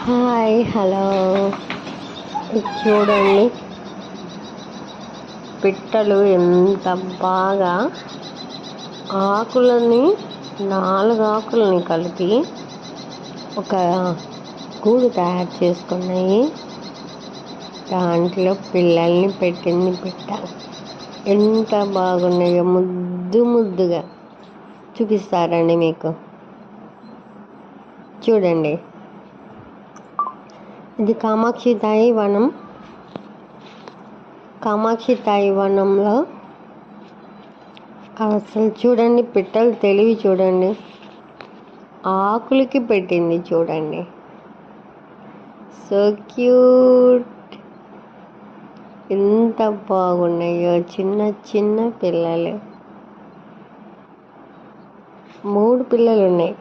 Hi hello. ఇది చూడండి, పిట్టలు ఎంత బాగా ఆకులని 4 ఆకులని కలిపి ఒక గూడు తయారు చేసుకున్నాయి. దాంట్లో పిల్లల్ని పెట్టింది పిట్ట. ఎంత బాగున్నాయో ముద్దు ముద్దుగా. చూపిస్తారండి మీకు, చూడండి. ఇది కామాక్షి తాయి వనంలో అసలు చూడండి, పిట్టలు తెలివి చూడండి. ఆకులకి పెట్టింది చూడండి. So cute. ఎంత బాగున్నాయో చిన్న చిన్న పిల్లలు. 3 పిల్లలు ఉన్నాయి.